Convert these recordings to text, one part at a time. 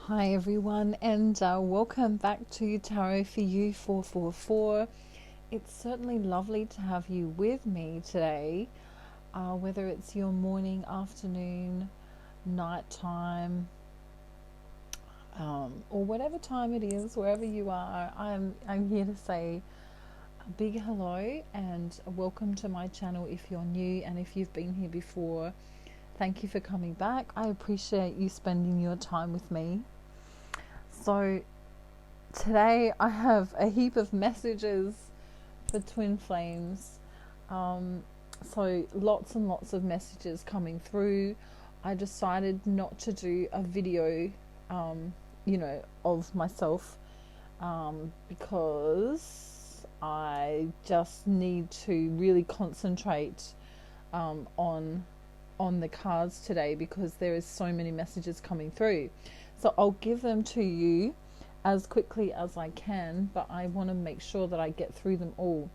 Hi everyone, and welcome back to Tarot for You 444. It's certainly lovely to have you with me today, whether it's your morning, afternoon, nighttime, or whatever time it is, wherever you are. I'm here to say a big hello and welcome to my channel if you're new, and if you've been here before, thank you for coming back. I appreciate you spending your time with me. So today I have a heap of messages for twin flames. So lots and lots of messages coming through. I decided not to do a video, of myself, because I just need to really concentrate on the cards today, because there is so many messages coming through. So I'll give them to you as quickly as I can, but I want to make sure that I get through them all.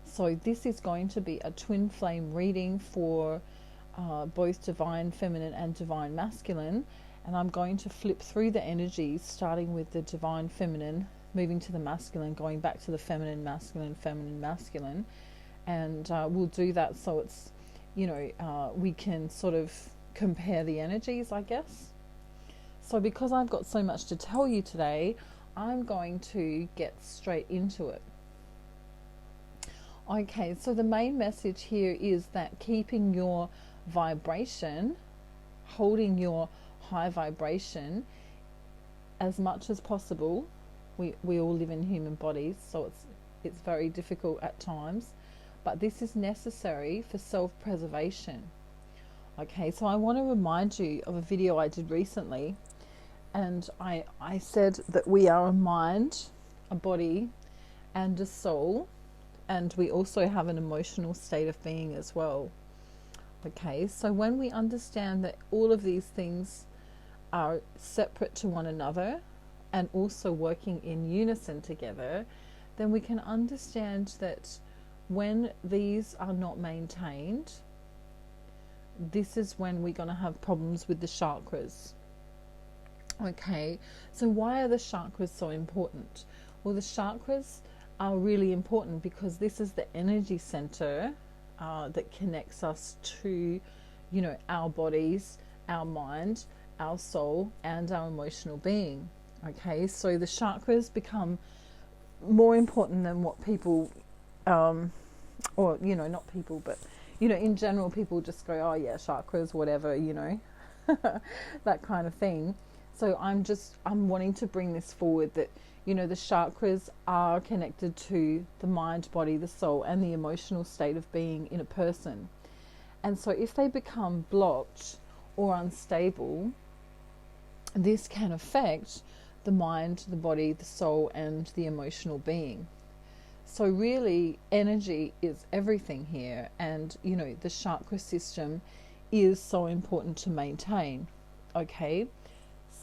So this is going to be a twin flame reading for both divine feminine and divine masculine, and I'm going to flip through the energies, starting with the divine feminine, moving to the masculine, going back to the feminine masculine, and we'll do that so it's, we can sort of compare the energies, I guess. So because I've got so much to tell you today, I'm going to get straight into it. Okay, so the main message here is that keeping your vibration, holding your high vibration as much as possible. We all live in human bodies, so it's very difficult at times, but this is necessary for self-preservation. Okay, so I want to remind you of a video I did recently, and I said that we are a mind, a body, and a soul, and we also have an emotional state of being as well. Okay, so when we understand that all of these things are separate to one another and also working in unison together, then we can understand that when these are not maintained, this is when we're going to have problems with the chakras. Okay, so why are the chakras so important? Well, the chakras are really important because this is the energy center that connects us to, our bodies, our mind, our soul, and our emotional being. Okay, so the chakras become more important than what people, not people, but, in general, people just go, oh yeah, chakras, whatever, that kind of thing. So I'm wanting to bring this forward that, the chakras are connected to the mind, body, the soul, and the emotional state of being in a person. And so if they become blocked or unstable, this can affect the mind, the body, the soul, and the emotional being. So really, energy is everything here, and the chakra system is so important to maintain. Okay,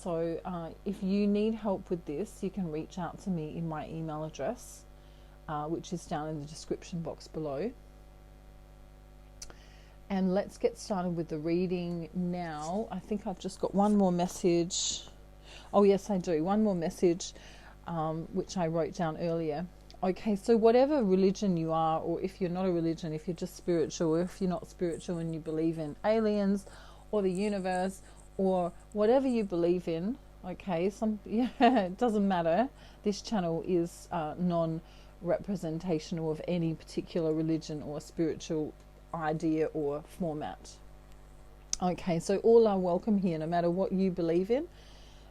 so if you need help with this, you can reach out to me in my email address, which is down in the description box below. And let's get started with the reading now. I think I've just got one more message. Oh yes, I do. One more message, which I wrote down earlier. Okay, so whatever religion you are, or if you're not a religion, if you're just spiritual, or if you're not spiritual and you believe in aliens or the universe or whatever you believe in, okay, it doesn't matter. This channel is non-representational of any particular religion or spiritual idea or format. Okay, so all are welcome here, no matter what you believe in.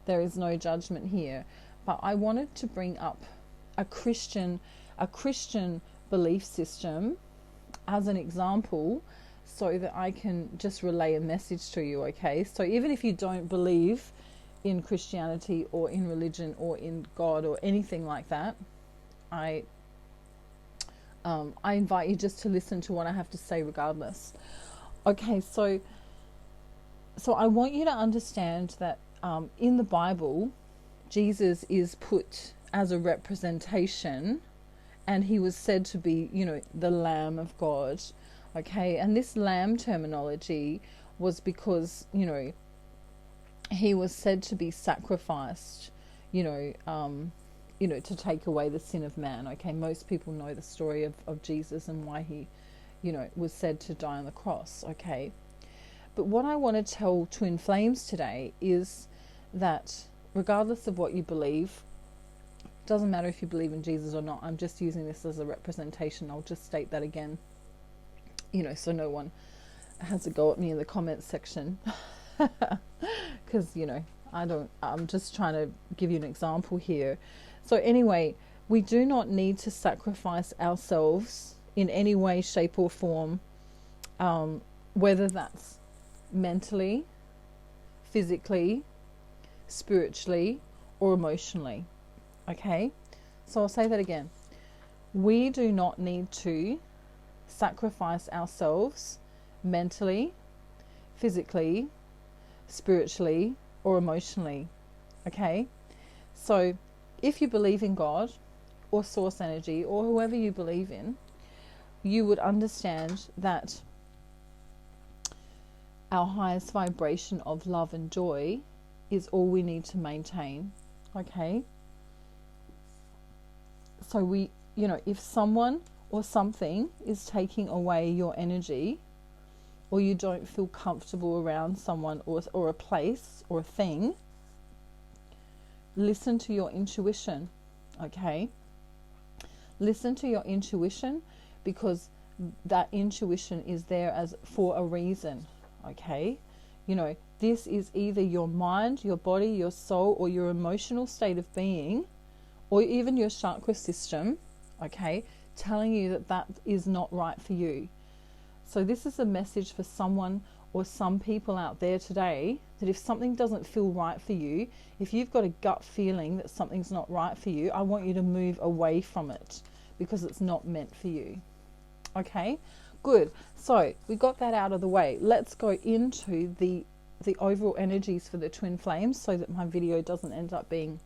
There is no judgment here. But I wanted to bring up a Christian belief system as an example, so that I can just relay a message to you. Okay, so even if you don't believe in Christianity or in religion or in God or anything like that, I invite you just to listen to what I have to say regardless. Okay, so I want you to understand that in the Bible, Jesus is put as a representation, and he was said to be, the Lamb of God. Okay, and this lamb terminology was because, he was said to be sacrificed, to take away the sin of man. Okay, most people know the story of Jesus and why he, was said to die on the cross. Okay, but what I want to tell twin flames today is that regardless of what you believe, doesn't matter if you believe in Jesus or not, I'm just using this as a representation. I'll just state that again, so no one has a go at me in the comments section. Because, I'm just trying to give you an example here. So anyway, we do not need to sacrifice ourselves in any way, shape or form, whether that's mentally, physically, spiritually, or emotionally. Okay? So I'll say that again. We do not need to sacrifice ourselves mentally, physically, spiritually, or emotionally. Okay? So if you believe in God or source energy or whoever you believe in, you would understand that our highest vibration of love and joy is all we need to maintain. Okay? So we, if someone or something is taking away your energy, or you don't feel comfortable around someone or a place or a thing, listen to your intuition. Okay? Listen to your intuition, because that intuition is there as for a reason. Okay? This is either your mind, your body, your soul, or your emotional state of being, or even your chakra system, okay, telling you that that is not right for you. So this is a message for someone or some people out there today, that if something doesn't feel right for you, if you've got a gut feeling that something's not right for you, I want you to move away from it, because it's not meant for you. Okay, good. So we got that out of the way. Let's go into the overall energies for the twin flames, so that my video doesn't end up being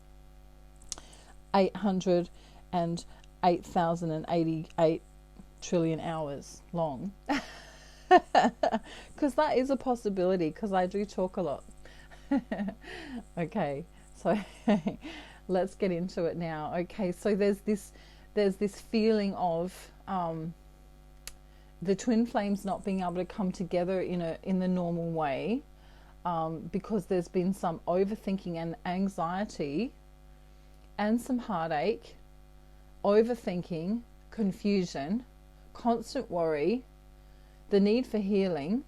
808,088 trillion hours long. Because that is a possibility, because I do talk a lot. Okay, so let's get into it now. Okay, so there's this feeling of the twin flames not being able to come together in the normal way, because there's been some overthinking and anxiety and some heartache, overthinking, confusion, constant worry, the need for healing.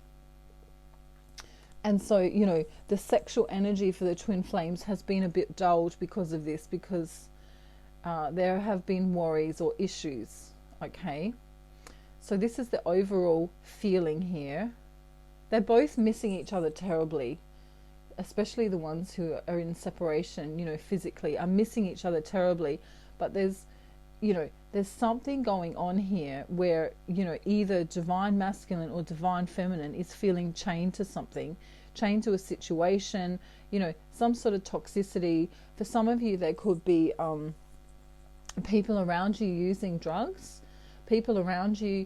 And so, the sexual energy for the twin flames has been a bit dulled because of this, because there have been worries or issues. Okay, so this is the overall feeling here. They're both missing each other terribly, especially the ones who are in separation, physically, are missing each other terribly. But there's something going on here where, either divine masculine or divine feminine is feeling chained to something, chained to a situation, some sort of toxicity. For some of you, there could be people around you using drugs, people around you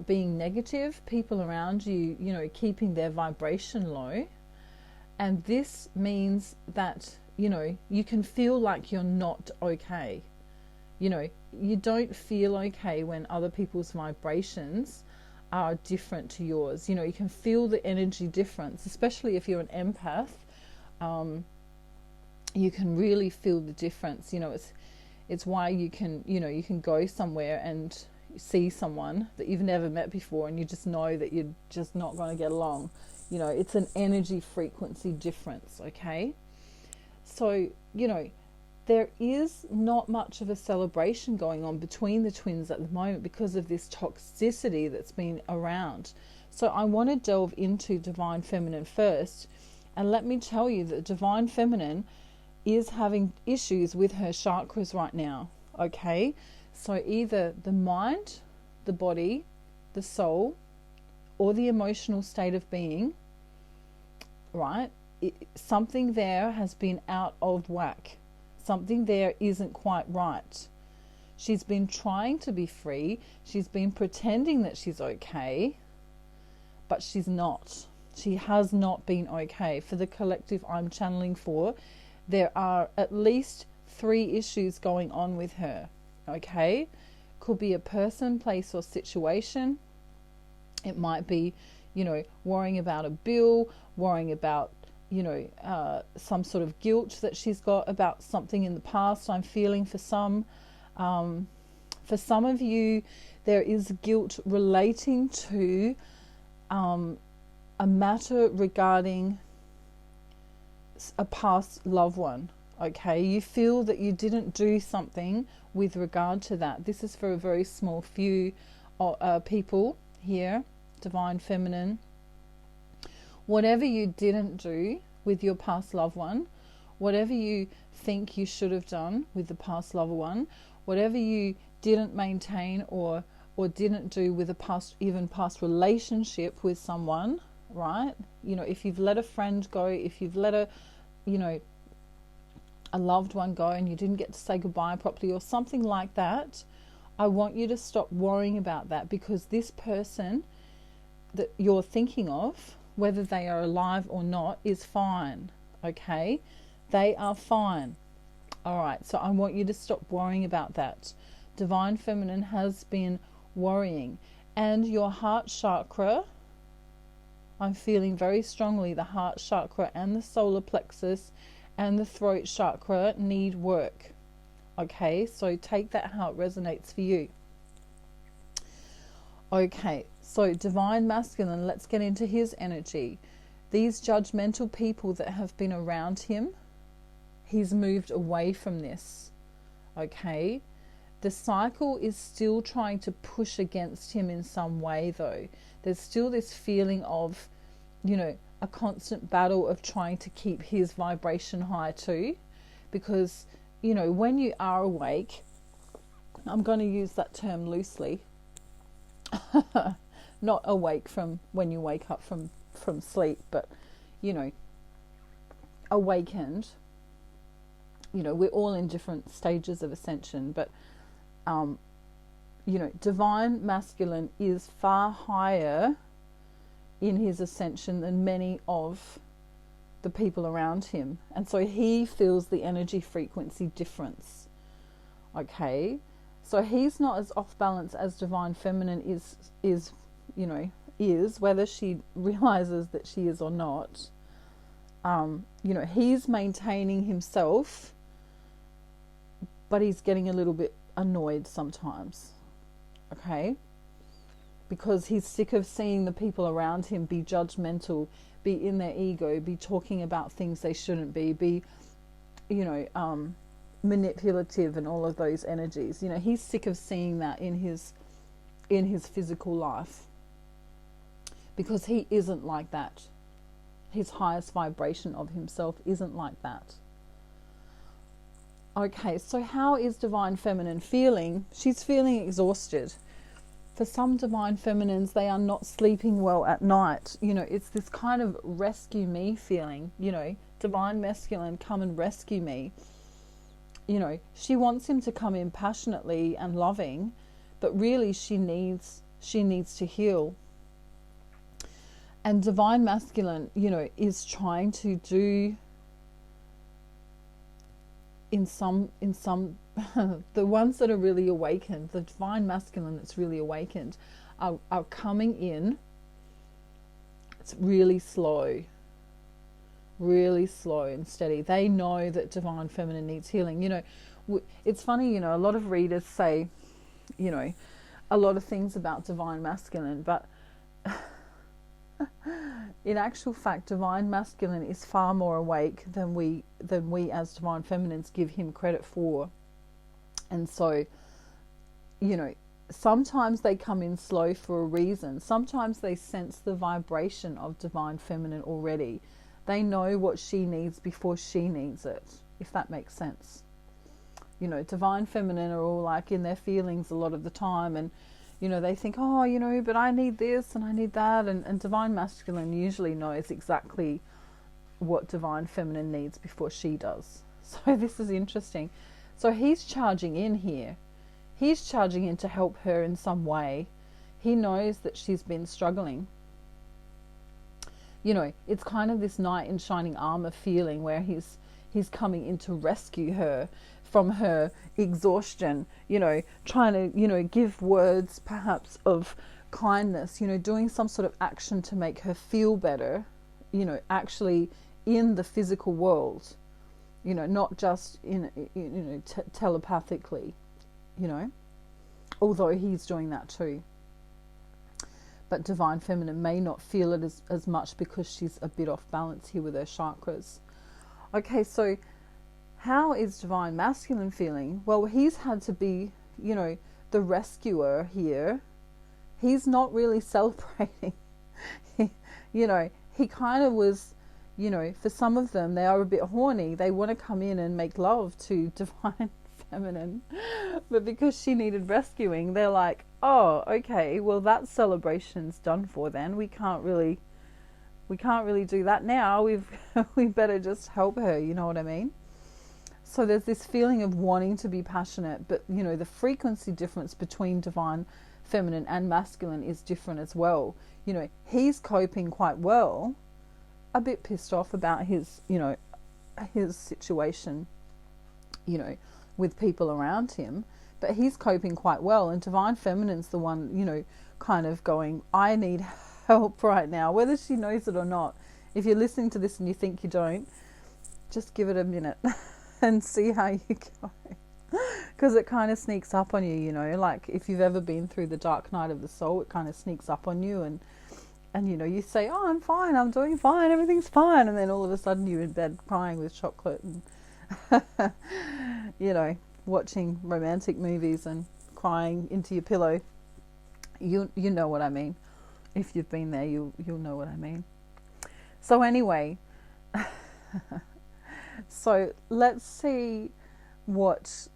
being negative, people around you, keeping their vibration low. And this means that, you can feel like you're not okay. You don't feel okay when other people's vibrations are different to yours. You can feel the energy difference, especially if you're an empath. You can really feel the difference. It's why you can go somewhere and see someone that you've never met before, and you just know that you're just not going to get along. It's an energy frequency difference. Okay, so there is not much of a celebration going on between the twins at the moment because of this toxicity that's been around. So I want to delve into divine feminine first, and let me tell you that divine feminine is having issues with her chakras right now. Okay, so either the mind, the body, the soul, or the emotional state of being, right? Something there has been out of whack. Something there isn't quite right. She's been trying to be free. She's been pretending that she's okay, but she's not. She has not been okay. For the collective I'm channeling for, there are at least 3 issues going on with her. Okay? Could be a person, place, or situation. It might be, worrying about a bill, worrying about, some sort of guilt that she's got about something in the past. I'm feeling for some of you, there is guilt relating to a matter regarding a past loved one. Okay, you feel that you didn't do something with regard to that. This is for a very small few people here, Divine Feminine. Whatever you didn't do with your past loved one, whatever you think you should have done with the past loved one, whatever you didn't maintain or didn't do with a past relationship with someone, right? If you've let a friend go, if you've let a loved one go and you didn't get to say goodbye properly or something like that, I want you to stop worrying about that, because this person that you're thinking of, whether they are alive or not, is fine. Okay? They are fine. All right, so I want you to stop worrying about that. Divine Feminine has been worrying. And your heart chakra, I'm feeling very strongly the heart chakra and the solar plexus and the throat chakra need work. Okay, so take that how it resonates for you. Okay, so Divine Masculine, let's get into his energy. These judgmental people that have been around him, he's moved away from this. Okay, the cycle is still trying to push against him in some way though. There's still this feeling of, a constant battle of trying to keep his vibration high too. Because, when you are awake, I'm going to use that term loosely, not awake from when you wake up from sleep, but, awakened. We're all in different stages of ascension, but, Divine Masculine is far higher in his ascension than many of the people around him, and so he feels the energy frequency difference. Okay, so he's not as off balance as Divine Feminine is whether she realizes that she is or not. He's maintaining himself, but he's getting a little bit annoyed sometimes. Okay, because he's sick of seeing the people around him be judgmental, be in their ego, be talking about things they shouldn't be manipulative and all of those energies. He's sick of seeing that in his physical life, because he isn't like that. His highest vibration of himself isn't like that. Okay, so how is Divine Feminine feeling? She's feeling exhausted. For some Divine Feminines, they are not sleeping well at night. It's this kind of rescue me feeling. Divine Masculine, come and rescue me. She wants him to come in passionately and loving, but really she needs to heal. And Divine Masculine, is trying to do in some the ones that are really awakened, the Divine Masculine that's really awakened, are coming in. It's really slow and steady. They know that Divine Feminine needs healing. It's funny, a lot of readers say, a lot of things about Divine Masculine, but in actual fact, Divine Masculine is far more awake than we as Divine Feminines give him credit for. And so, sometimes they come in slow for a reason. Sometimes they sense the vibration of Divine Feminine already. They know what she needs before she needs it, if that makes sense. Divine Feminine are all like in their feelings a lot of the time, and they think, but I need this and I need that, and Divine Masculine usually knows exactly what Divine Feminine needs before she does. So this is interesting. So he's charging in here. He's charging in to help her in some way. He knows that she's been struggling. You know, it's kind of this knight in shining armor feeling where he's coming in to rescue her from her exhaustion, you know, trying to, you know, give words perhaps of kindness, you know, doing some sort of action to make her feel better, you know, actually in the physical world, you know, not just telepathically, you know, although he's doing that too. But Divine Feminine may not feel it as much because she's a bit off balance here with her chakras. Okay, so how is Divine Masculine feeling? Well, he's had to be, you know, the rescuer here. He's not really celebrating. You know, he kind of was, you know, for some of them, they are a bit horny. They want to come in and make love to Divine Feminine. But because she needed rescuing, they're like, oh, okay, well, that celebration's done for then. We can't really do that now. We better just help her, you know what I mean? So there's this feeling of wanting to be passionate, but, you know, the frequency difference between Divine Feminine and Masculine is different as well. You know, he's coping quite well, a bit pissed off about his, you know, his situation, you know, with people around him, but he's coping quite well. And Divine Feminine's the one, you know, kind of going, I need help right now, whether she knows it or not. If you're listening to this and you think you don't, just give it a minute and see how you go. Because it kind of sneaks up on you, you know, like if you've ever been through the dark night of the soul, it kind of sneaks up on you, and you know, you say, oh, I'm fine, I'm doing fine, everything's fine, and then all of a sudden you're in bed crying with chocolate and you know, watching romantic movies and crying into your pillow. You know what I mean. If you've been there, you'll know what I mean. So anyway, so let's see what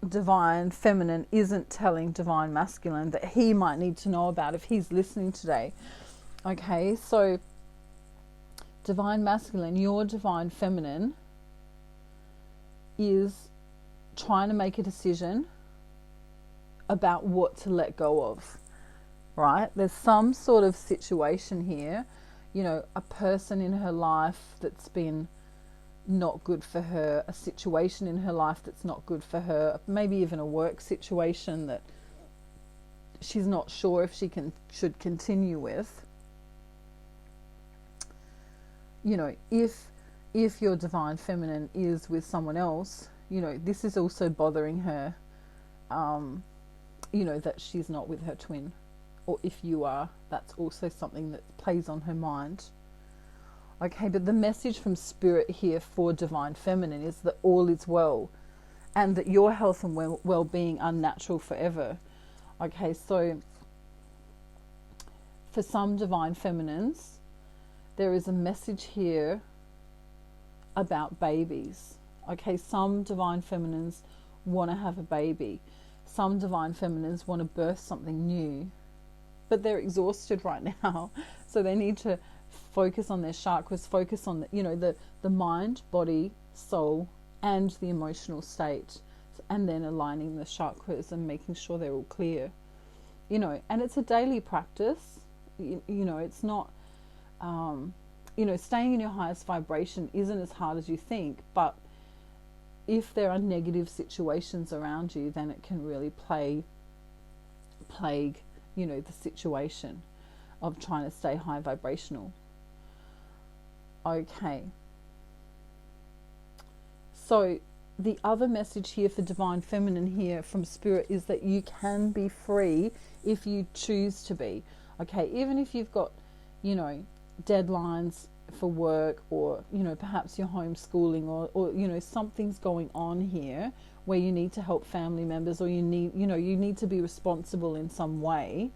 Divine Feminine isn't telling Divine Masculine that he might need to know about if he's listening today. Okay, so Divine Masculine, your Divine Feminine is trying to make a decision about what to let go of, right? There's some sort of situation here, you know, a person in her life that's been not good for her, a situation in her life that's not good for her, maybe even a work situation that she's not sure if she should continue with. You know, if your Divine Feminine is with someone else, you know, this is also bothering her, you know, that she's not with her twin. Or if you are, that's also something that plays on her mind. Okay, but the message from Spirit here for Divine Feminine is that all is well, and that your health and well-being are natural forever. Okay, so for some Divine Feminines, there is a message here about babies. Okay, some Divine Feminines want to have a baby. Some Divine Feminines want to birth something new, but they're exhausted right now, so they need to focus on their chakras, focus on the, you know, the mind, body, soul, and the emotional state, and then aligning the chakras and making sure they're all clear, you know. And it's a daily practice, you know, it's not you know, staying in your highest vibration isn't as hard as you think, but if there are negative situations around you, then it can really plague, you know, the situation of trying to stay high vibrational. Okay. So the other message here for Divine Feminine here from Spirit is that you can be free if you choose to be. Okay, even if you've got, you know, deadlines for work, or, you know, perhaps you're homeschooling, or you know, something's going on here where you need to help family members, or you need to be responsible in some way,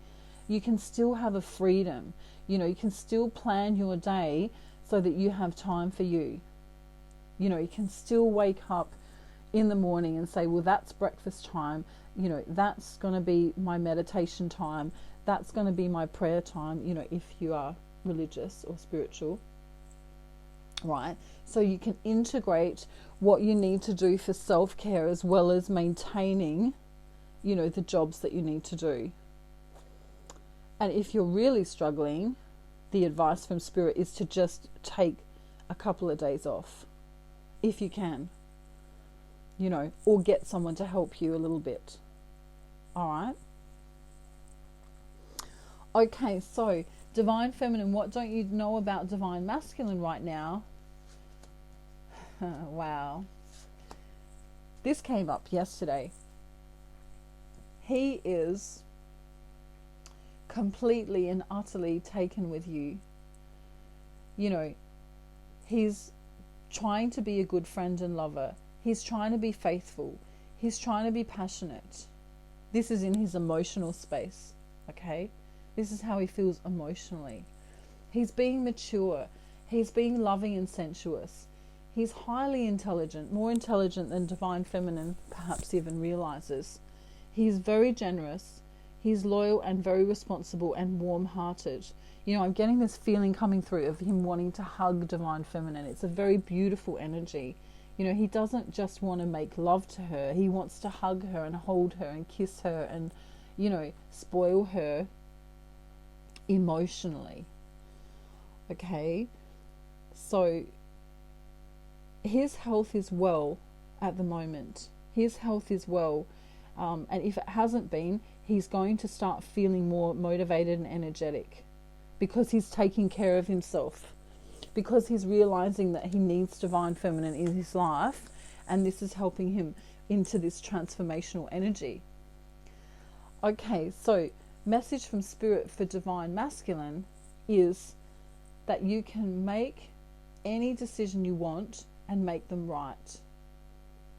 you can still have a freedom. You know, you can still plan your day so that you have time for you. You know, you can still wake up in the morning and say, well, that's breakfast time, you know, that's going to be my meditation time, that's going to be my prayer time, you know, if you are religious or spiritual, right? So you can integrate what you need to do for self-care as well as maintaining, you know, the jobs that you need to do. And if you're really struggling, the advice from Spirit is to just take a couple of days off, if you can, you know, or get someone to help you a little bit. All right. Okay, so Divine Feminine, what don't you know about Divine Masculine right now? Wow. This came up yesterday. He is completely and utterly taken with you. You know, he's trying to be a good friend and lover. He's trying to be faithful. He's trying to be passionate. This is in his emotional space, okay? This is how he feels emotionally. He's being mature. He's being loving and sensuous. He's highly intelligent, more intelligent than Divine Feminine perhaps even realizes. He's very generous. He's loyal and very responsible and warm-hearted. You know, I'm getting this feeling coming through of him wanting to hug Divine Feminine. It's a very beautiful energy. You know, he doesn't just want to make love to her. He wants to hug her and hold her and kiss her and, you know, spoil her emotionally. Okay, so his health is well at the moment. His health is well, and if it hasn't been, he's going to start feeling more motivated and energetic because he's taking care of himself, because he's realizing that he needs Divine Feminine in his life, and this is helping him into this transformational energy. Okay, so message from Spirit for Divine Masculine is that you can make any decision you want and make them right.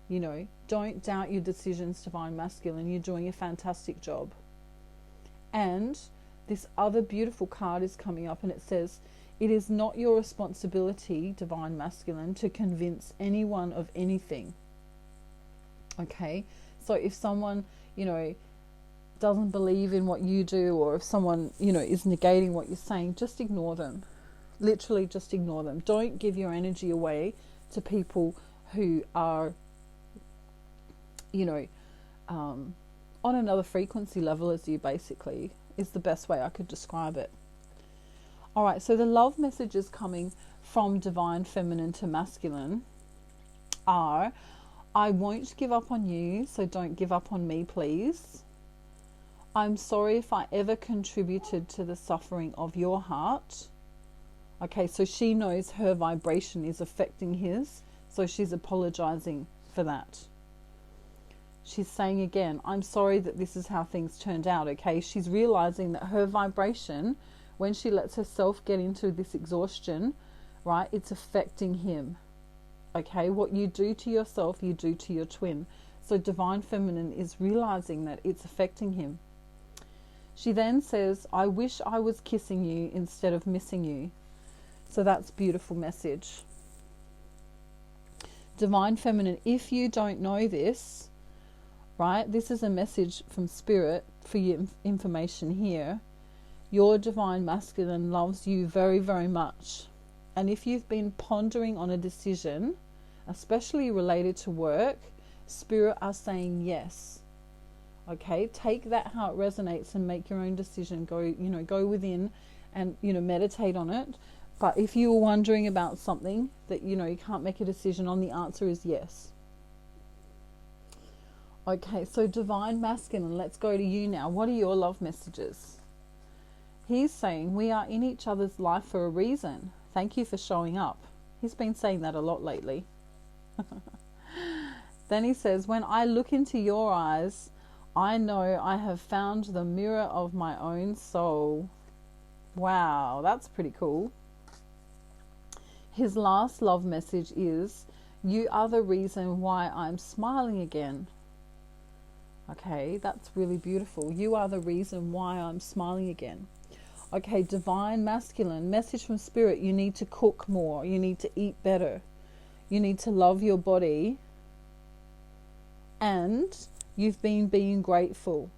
You know, don't doubt your decisions, Divine Masculine. You're doing a fantastic job. And this other beautiful card is coming up, and it says, it is not your responsibility, Divine Masculine, to convince anyone of anything. Okay, so if someone, you know, doesn't believe in what you do, or if someone, you know, is negating what you're saying, just ignore them. Literally just ignore them. Don't give your energy away to people who are, you know, on another frequency level as you, basically, is the best way I could describe it. All right, so the love messages coming from Divine Feminine to Masculine are, I won't give up on you, so don't give up on me, please. I'm sorry if I ever contributed to the suffering of your heart. Okay, so she knows her vibration is affecting his, so she's apologizing for that. She's saying again, I'm sorry that this is how things turned out, okay? She's realizing that her vibration, when she lets herself get into this exhaustion, right, it's affecting him. Okay, what you do to yourself, you do to your twin. So Divine Feminine is realizing that it's affecting him. She then says, I wish I was kissing you instead of missing you. So that's a beautiful message. Divine Feminine, if you don't know this, right, this is a message from Spirit for your information here. Your Divine Masculine loves you very, very much. And if you've been pondering on a decision, especially related to work, Spirit are saying yes. Okay, take that how it resonates and make your own decision. Go within and, meditate on it. But if you were wondering about something that, you can't make a decision on, the answer is yes. Okay, so Divine Masculine, let's go to you now. What are your love messages? He's saying, we are in each other's life for a reason. Thank you for showing up. He's been saying that a lot lately. Then he says, when I look into your eyes, I know I have found the mirror of my own soul. Wow, that's pretty cool. His last love message is, you are the reason why I'm smiling again. Okay, that's really beautiful. You are the reason why I'm smiling again. Okay, Divine Masculine, message from Spirit, you need to cook more. You need to eat better. You need to love your body. And you've been being grateful.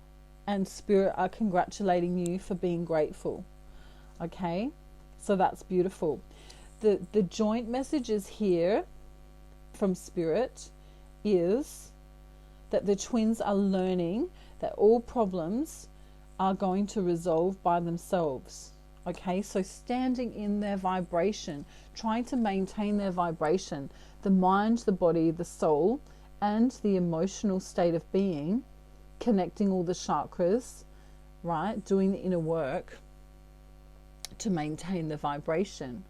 And Spirit are congratulating you for being grateful. Okay, so that's beautiful. The joint messages here from Spirit is that the twins are learning that all problems are going to resolve by themselves. Okay, so standing in their vibration, trying to maintain their vibration, the mind, the body, the soul, and the emotional state of being, connecting all the chakras, right? Doing the inner work to maintain the vibration.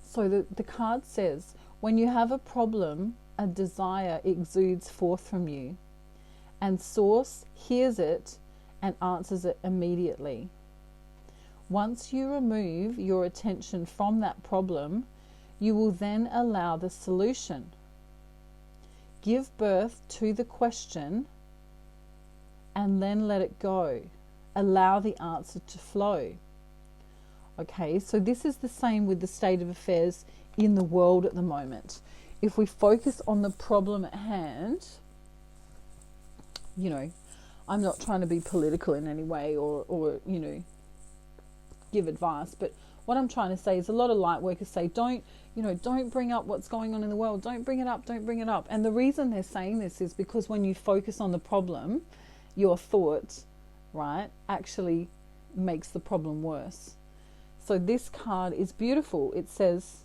So the card says, when you have a problem, a desire exudes forth from you, and Source hears it and answers it immediately. Once you remove your attention from that problem, you will then allow the solution. Give birth to the question and then let it go. Allow the answer to flow. Okay, so this is the same with the state of affairs in the world at the moment. If we focus on the problem at hand, you know, I'm not trying to be political in any way or you know, give advice, but what I'm trying to say is a lot of light workers say, don't bring up what's going on in the world, don't bring it up. And the reason they're saying this is because when you focus on the problem, your thought, right, actually makes the problem worse. So this card is beautiful. It says,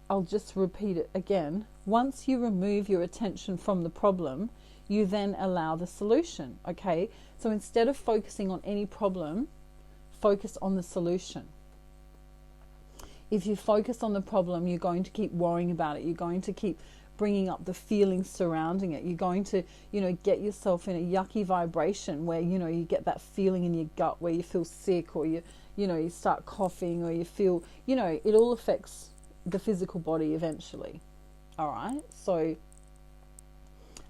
I'll just repeat it again. Once you remove your attention from the problem, you then allow the solution. Okay, so instead of focusing on any problem, focus on the solution. If you focus on the problem, you're going to keep worrying about it. You're going to keep bringing up the feelings surrounding it. You're going to, you know, get yourself in a yucky vibration where, you know, you get that feeling in your gut where you feel sick, or you start coughing, or you feel, you know, it all affects the physical body eventually. All right. So,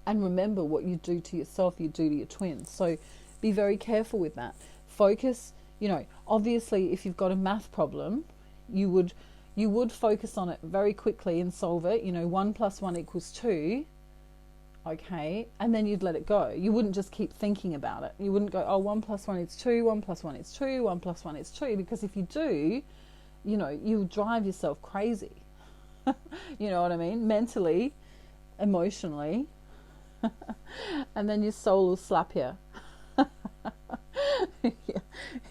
and remember, what you do to yourself, you do to your twins. So be very careful with that. Focus. You know, obviously, if you've got a math problem, you would focus on it very quickly and solve it. You know, 1 + 1 = 2. Okay, and then you'd let it go. You wouldn't just keep thinking about it. You wouldn't go, oh, 1 + 1 = 2, 1 + 1 = 2, 1 + 1 = 2, because if you do, you know, you'll drive yourself crazy. You know what I mean? Mentally, emotionally, and then your soul will slap you.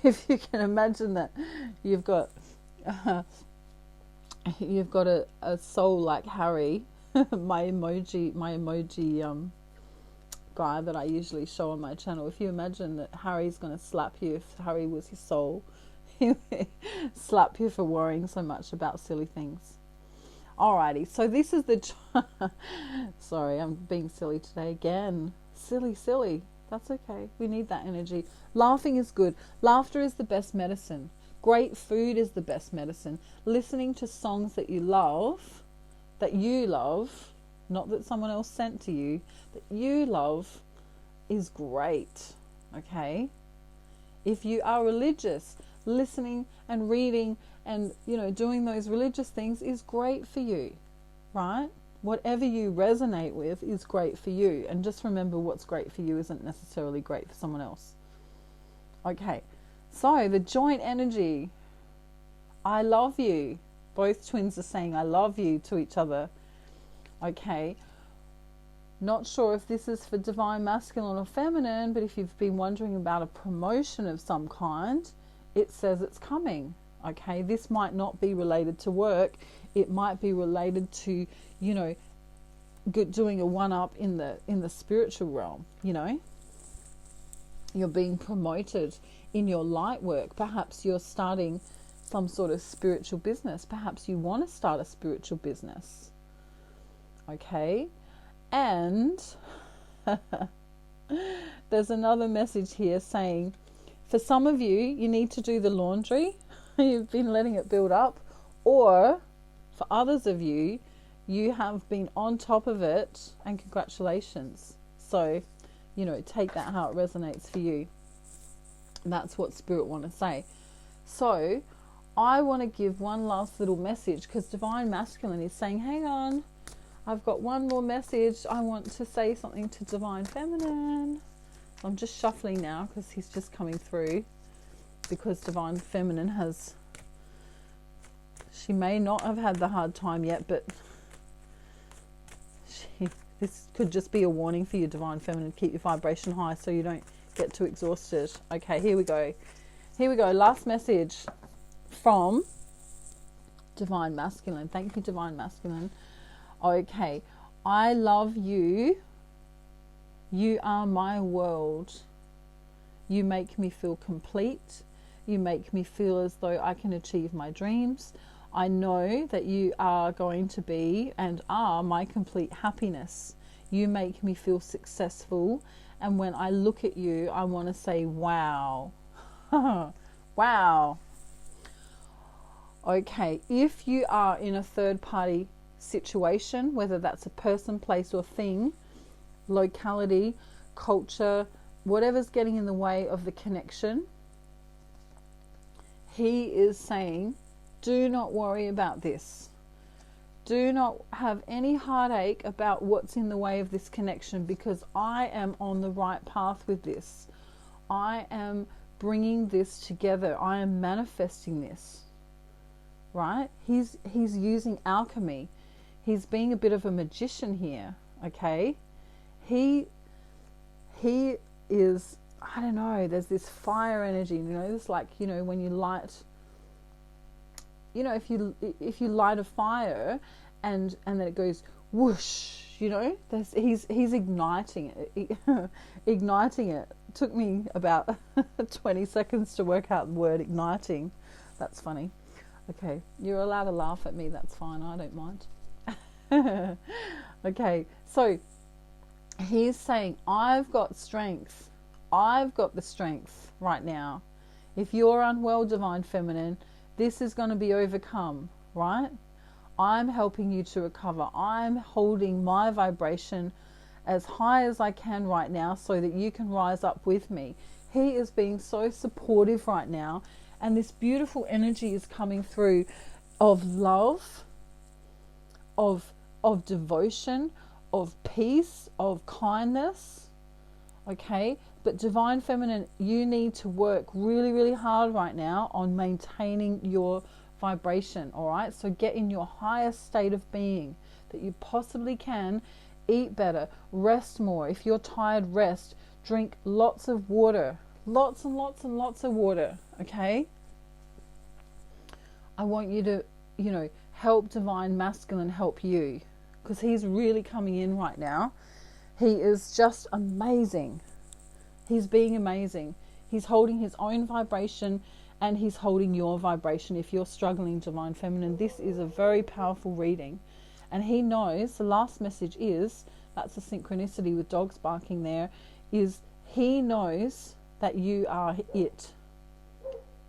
If you can imagine that you've got a soul like Harry, my emoji guy that I usually show on my channel. If you imagine that Harry's going to slap you, if Harry was your soul, he would slap you for worrying so much about silly things. Alrighty, so this is the sorry, I'm being silly today again. Silly. That's okay. We need that energy. Laughing is good. Laughter is the best medicine. Great food is the best medicine. Listening to songs that you love, not that someone else sent to you, that you love, is great. Okay? If you are religious, listening and reading and, you know, doing those religious things is great for you, right? Whatever you resonate with is great for you. And just remember, what's great for you isn't necessarily great for someone else. Okay, so the joint energy. I love you. Both twins are saying I love you to each other. Okay, not sure if this is for divine masculine or feminine, but if you've been wondering about a promotion of some kind, it says it's coming. Okay, this might not be related to work. It might be related to, you know, doing a one-up in the spiritual realm. You know, you're being promoted in your light work. Perhaps you're starting some sort of spiritual business. Perhaps you want to start a spiritual business. Okay, and there's another message here saying, for some of you, you need to do the laundry. You've been letting it build up. Or for others of you, you have been on top of it, and congratulations. So, you know, take that how it resonates for you. That's what Spirit want to say. So I want to give one last little message, because Divine Masculine is saying, hang on, I've got one more message. I want to say something to Divine Feminine. I'm just shuffling now because he's just coming through, because Divine Feminine has, she may not have had the hard time yet, but this could just be a warning for you, Divine Feminine. Keep your vibration high so you don't get too exhausted. Okay, here we go. Here we go. Last message from Divine Masculine. Thank you, Divine Masculine. Okay. I love you. You are my world. You make me feel complete. You make me feel as though I can achieve my dreams. I know that you are going to be and are my complete happiness. You make me feel successful. And when I look at you, I want to say, wow. Wow. Okay, if you are in a third party situation, whether that's a person, place or thing, locality, culture, whatever's getting in the way of the connection, he is saying, do not worry about this. Do not have any heartache about what's in the way of this connection, because I am on the right path with this. I am bringing this together. I am manifesting this. Right? He's using alchemy. He's being a bit of a magician here. Okay? He is, I don't know, there's this fire energy, it's like, when you light, if you light a fire and then it goes whoosh, he's igniting it. Igniting it. Took me about 20 seconds to work out the word igniting. That's funny. Okay, you're allowed to laugh at me, that's fine, I don't mind. Okay, so he's saying, I've got strength. I've got the strength right now. If you're unwell, Divine Feminine, this is going to be overcome, right? I'm helping you to recover. I'm holding my vibration as high as I can right now so that you can rise up with me. He is being so supportive right now, and this beautiful energy is coming through of love, of devotion, of peace, of kindness. Okay, but Divine Feminine, you need to work really, really hard right now on maintaining your vibration. All right, so get in your highest state of being that you possibly can. Eat better, rest more. If you're tired, rest. Drink lots of water, lots and lots and lots of water. Okay, I want you to help Divine Masculine help you, because he's really coming in right now. He is just amazing. He's being amazing. He's holding his own vibration and he's holding your vibration. If you're struggling, Divine Feminine, this is a very powerful reading. And he knows, the last message is, that's a synchronicity with dogs barking there, is he knows that you are it.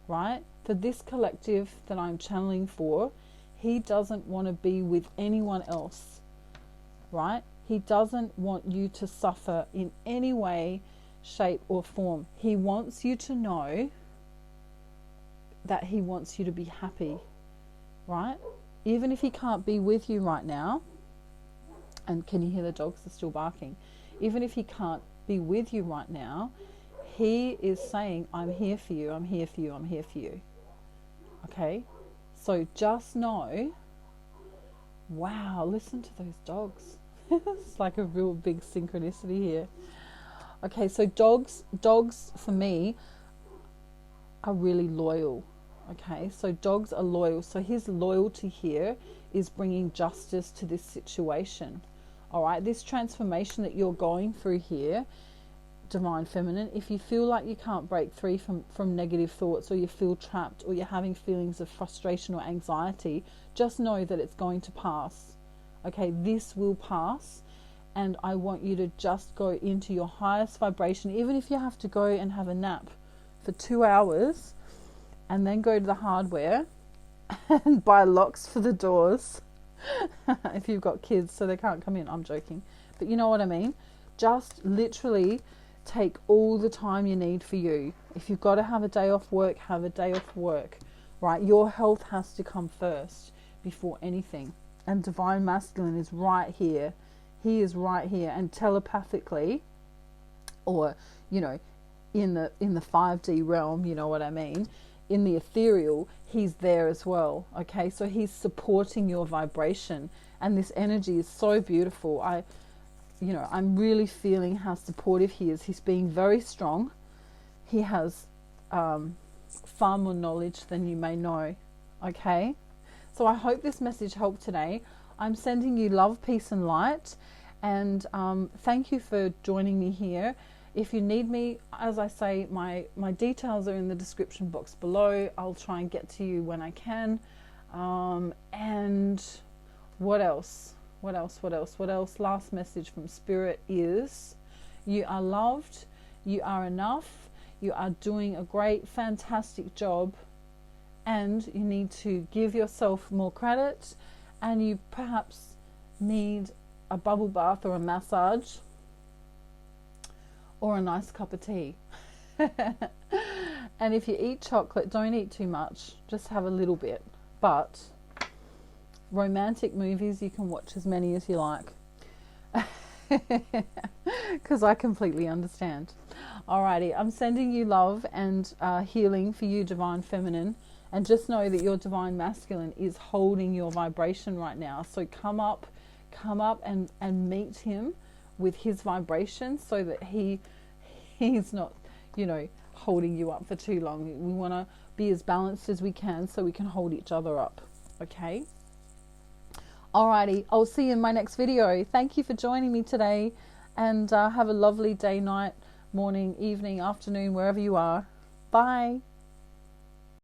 Right? For this collective that I'm channeling for, he doesn't want to be with anyone else. Right? He doesn't want you to suffer in any way, shape or form. He wants you to know that he wants you to be happy. Right? Even if he can't be with you right now, and can you hear the dogs are still barking? Even if he can't be with you right now, he is saying, I'm here for you, I'm here for you, I'm here for you. Okay? So just know, wow, listen to those dogs. It's like a real big synchronicity here. Okay, so dogs for me are really loyal. Okay, so dogs are loyal. So his loyalty here is bringing justice to this situation. All right, this transformation that you're going through here, Divine Feminine, if you feel like you can't break free from negative thoughts, or you feel trapped, or you're having feelings of frustration or anxiety, just know that it's going to pass. Okay, this will pass, and I want you to just go into your highest vibration, even if you have to go and have a nap for 2 hours, and then go to the hardware and buy locks for the doors if you've got kids so they can't come in. I'm joking, but you know what I mean. Just literally take all the time you need for you. If you've got to have a day off work, have a day off work, right? Your health has to come first before anything. And Divine Masculine is right here. He is right here, and telepathically, or in the 5D realm, you know what I mean, in the ethereal, he's there as well. Okay, so he's supporting your vibration, and this energy is so beautiful. I'm really feeling how supportive he is. He's being very strong. He has far more knowledge than you may know. Okay? So I hope this message helped today. I'm sending you love, peace and light. And thank you for joining me here. If you need me, as I say, my details are in the description box below. I'll try and get to you when I can. And what else? Last message from Spirit is, you are loved, you are enough, you are doing a great, fantastic job, and you need to give yourself more credit, and you perhaps need a bubble bath or a massage or a nice cup of tea. And if you eat chocolate, don't eat too much, just have a little bit. But romantic movies, you can watch as many as you like, because I completely understand. Alrighty, I'm sending you love and healing for you, Divine Feminine, and just know that your Divine Masculine is holding your vibration right now. So come up and meet him with his vibration, so that he's not, holding you up for too long. We want to be as balanced as we can, so we can hold each other up. Okay? Alrighty, I'll see you in my next video. Thank you for joining me today, and have a lovely day, night, morning, evening, afternoon, wherever you are. Bye.